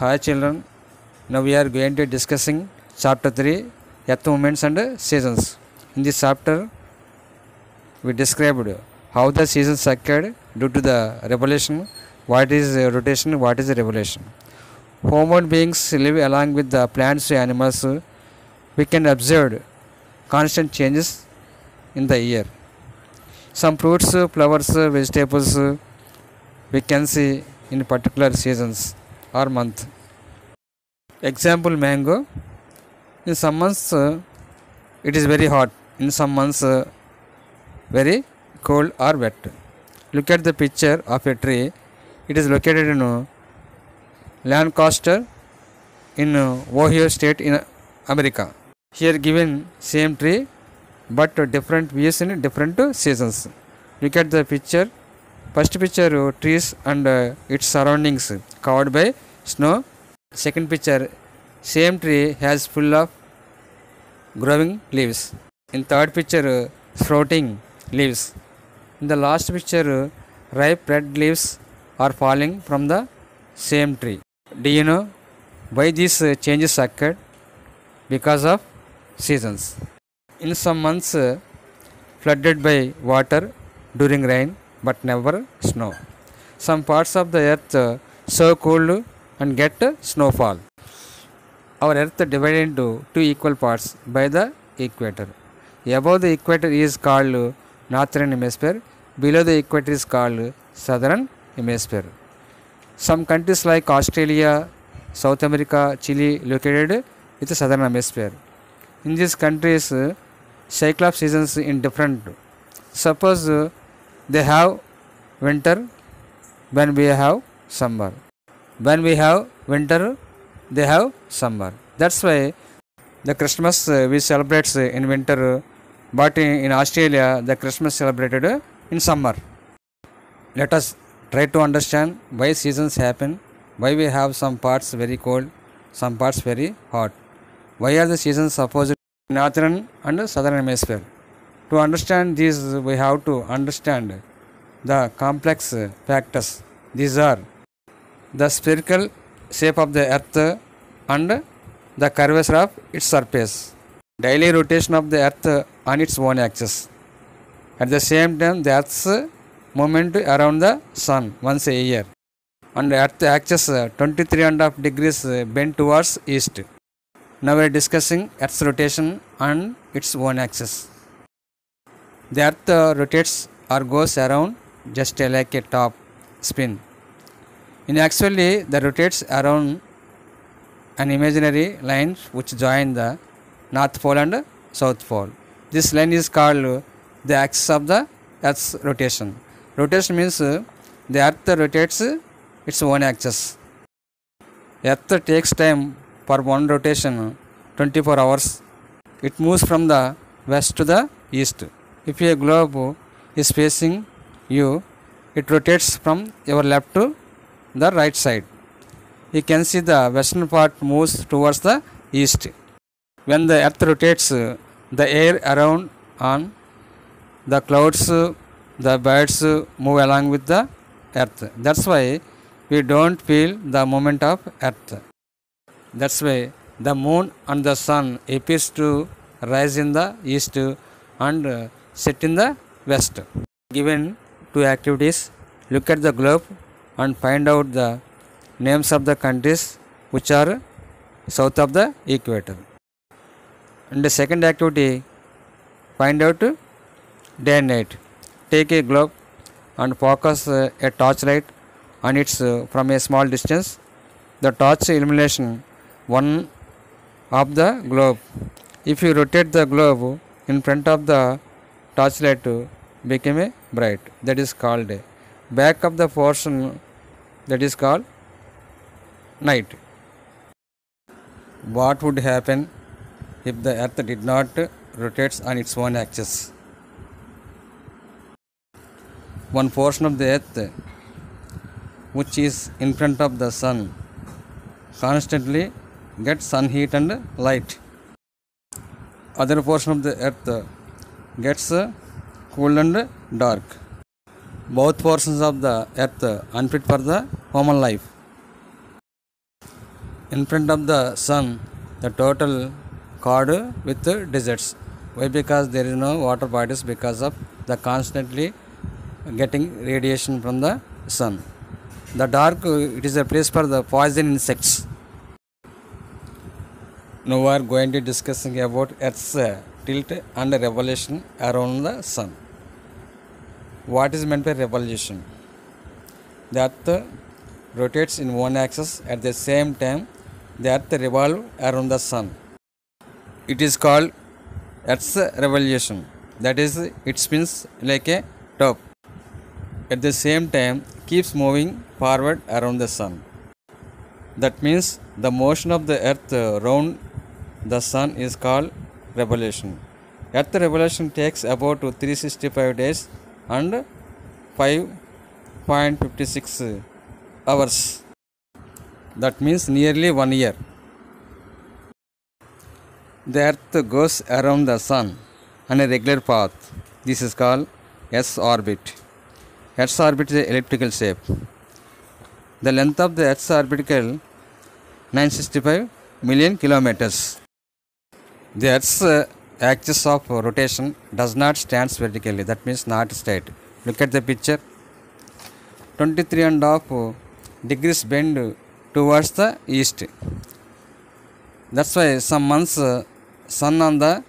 Hi children, now we are going to discussing chapter 3 Earth movements and seasons. In this chapter we described how the seasons occurred due to the revolution, what is rotation, what is revolution. Homo beings live along with the plants and animals. We can observe constant changes in the year. Some fruits, flowers, vegetables we can see in particular seasons or month. Example mango. In some months it is very hot. In some months very cold or wet. Look at the picture of a tree. It is located in Lancaster in Ohio state in America. Here given same tree but different views in different seasons. Look at the picture. First picture trees and its surroundings covered by snow. Second picture same tree has full of growing leaves. In third picture sprouting leaves. In the last picture ripe red leaves are falling from the same tree. Do you know why these changes occurred? Because of seasons. In some months flooded by water during rain but never snow. Some parts of the earth so cold and get snowfall. Our earth divided into two equal parts by the equator. Above the equator is called northern hemisphere. Below the equator is called southern hemisphere. Some countries like Australia, South America, Chile located with the southern hemisphere. In these countries cycle of seasons in different. Suppose they have winter when we have summer. When we have winter, they have summer. That's why the Christmas we celebrate in winter, but in Australia the Christmas celebrated in summer. Let us try to understand why seasons happen, why we have some parts very cold, some parts very hot. Why are the seasons opposite in northern and southern hemisphere? To understand these, we have to understand the complex factors. These are the spherical shape of the earth and the curvature of its surface, daily rotation of the earth on its own axis. At the same time, the earth's movement around the sun once a year, and the earth axis 23.5 degrees bent towards east. Now we are discussing earth's rotation on its own axis. The earth rotates or goes around just like a top spin. In actually, the rotates around an imaginary line which join the North Pole and South Pole. This line is called the axis of the Earth's rotation. Rotation means the Earth rotates its own axis. Earth takes time for one rotation 24 hours. It moves from the west to the east. If a globe is facing you, it rotates from your left to the right side. You can see the western part moves towards the east. When the earth rotates, the air around on the clouds, the birds move along with the earth. That's why we don't feel the movement of earth. That's why the moon and the sun appears to rise in the east and set in the west. Given two activities, look at the globe and find out the names of the countries which are south of the equator. And the second activity, find out day and night. Take a globe and focus a torchlight on its from a small distance. The torch illumination one of the globe. If you rotate the globe in front of the torchlight become a bright. That is called day. Back of the portion, that is called night. What would happen if the earth did not rotate on its own axis? One portion of the earth which is in front of the sun constantly gets sun heat and light. Other portion of the earth gets cool and dark. Both portions of the earth unfit for the human life. In front of the sun, the total covered with deserts. Why? Because there is no water bodies because of the constantly getting radiation from the sun. The dark, it is a place for the poison insects. Now we are going to discussing about Earth's tilt and revolution around the sun. What is meant by revolution? The Earth rotates in one axis. At the same time, the Earth revolves around the sun. It is called Earth's revolution. That is, it spins like a top. At the same time, keeps moving forward around the sun. That means the motion of the Earth around the sun is called revolution. Earth revolution takes about 365 days and 5.56 hours. That means nearly 1 year. The Earth goes around the sun on a regular path. This is called S orbit. Earth's orbit is an elliptical shape. The length of the Earth's orbital 965 million kilometers. The Earth's axis of rotation does not stand vertically. That means not straight. Look at the picture. 23.5 degrees bend towards the east. That's why some months sun on the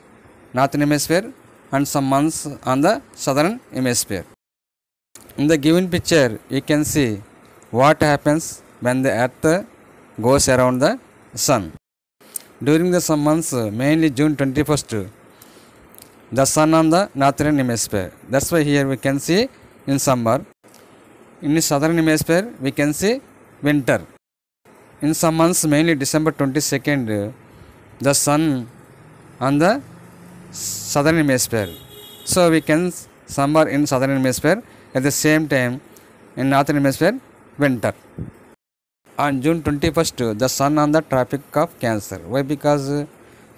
northern hemisphere and some months on the southern hemisphere. In the given picture, you can see what happens when the Earth goes around the sun. During the some months, mainly June 21st, the sun on the northern hemisphere. That's why here we can see in summer. In the southern hemisphere, we can see winter. In some months, mainly December 22nd, the sun on the southern hemisphere. So we can summer in southern hemisphere, at the same time in northern hemisphere winter. On June 21st, the sun on the Tropic of Cancer. Why? Because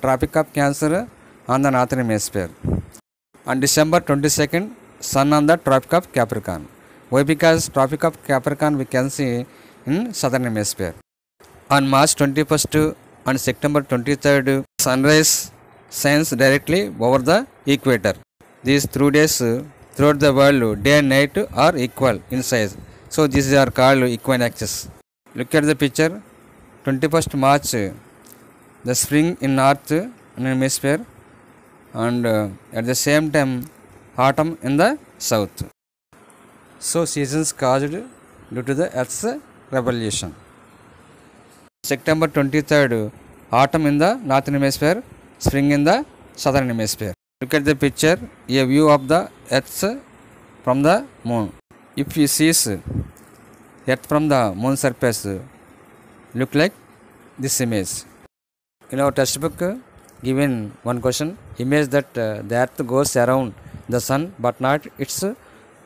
Tropic of Cancer on the northern hemisphere. On December 22nd, sun on the Tropic of Capricorn. Why? Because Tropic of Capricorn we can see in southern hemisphere. On March 21st and September 23rd, sunrise shines directly over the equator. These 3 days throughout the world, day and night are equal in size. So these are called equinoxes. Look at the picture. 21st March, the spring in north hemisphere, and at the same time autumn in the south. So seasons caused due to the Earth's revolution. September 23rd, autumn in the northern hemisphere, spring in the southern hemisphere. Look at the picture, a view of the Earth from the moon. If you see Earth from the moon surface, look like this image. In our textbook, given one question, image that the Earth goes around the sun but not its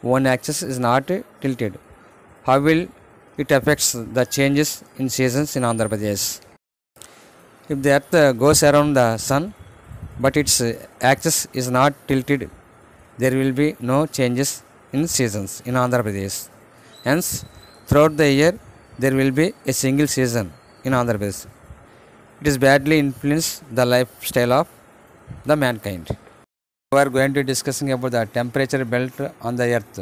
one axis is not tilted. How will it affects the changes in seasons in Andhra Pradesh? If the Earth goes around the sun but its axis is not tilted, there will be no changes in seasons in Andhra Pradesh. Hence, throughout the year, there will be a single season in Andhra Pradesh. It is badly influence the lifestyle of the mankind. We are going to discussing about the temperature belt on the Earth.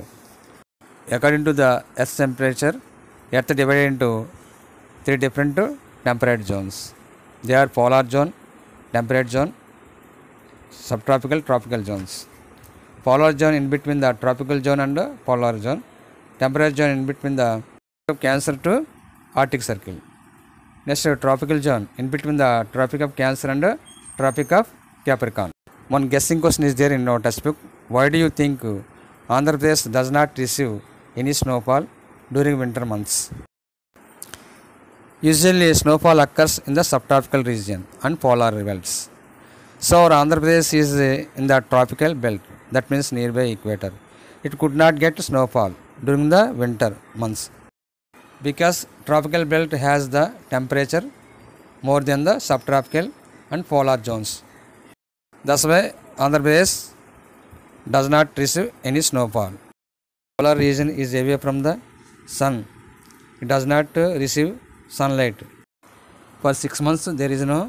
According to the Earth's temperature, Earth divided into 3 different temperate zones. They are polar zone, temperate zone, subtropical, tropical zones. Polar zone in between the tropical zone and polar zone. Temperate zone in between the Cancer to Arctic Circle. Next, tropical zone in between the Tropic of Cancer and Tropic of Capricorn. One guessing question is there in our textbook. Why do you think Andhra Pradesh does not receive any snowfall during winter months? Usually, snowfall occurs in the subtropical region and polar belts. So, our Andhra Pradesh is in the tropical belt, that means nearby equator. It could not get snowfall during the winter months because tropical belt has the temperature more than the subtropical and polar zones. That's why Andhra Pradesh does not receive any snowfall. Polar region is away from the sun. It does not receive sunlight. For 6 months there is no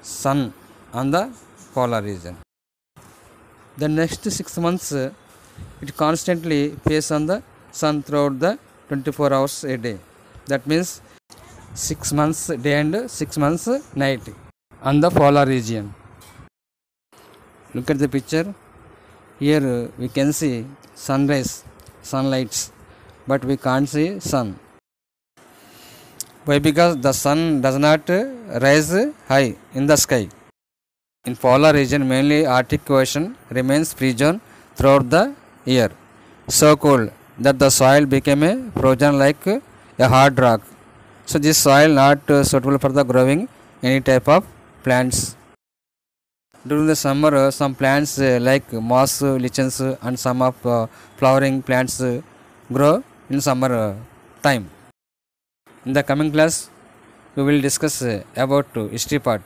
sun on the polar region. The next 6 months it constantly faces on the sun throughout the 24 hours a day. That means 6 months day and 6 months night on the polar region. Look at the picture. Here we can see sunrise, sunlights, but we can't see sun. Why? Because the sun does not rise high in the sky. In polar region, mainly Arctic Ocean remains freezone throughout the year, so cold that the soil became frozen like a hard rock. So this soil not suitable for the growing any type of plants. During the summer, some plants like moss, lichens, and some of flowering plants grow in summer time. In the coming class, we will discuss about history part.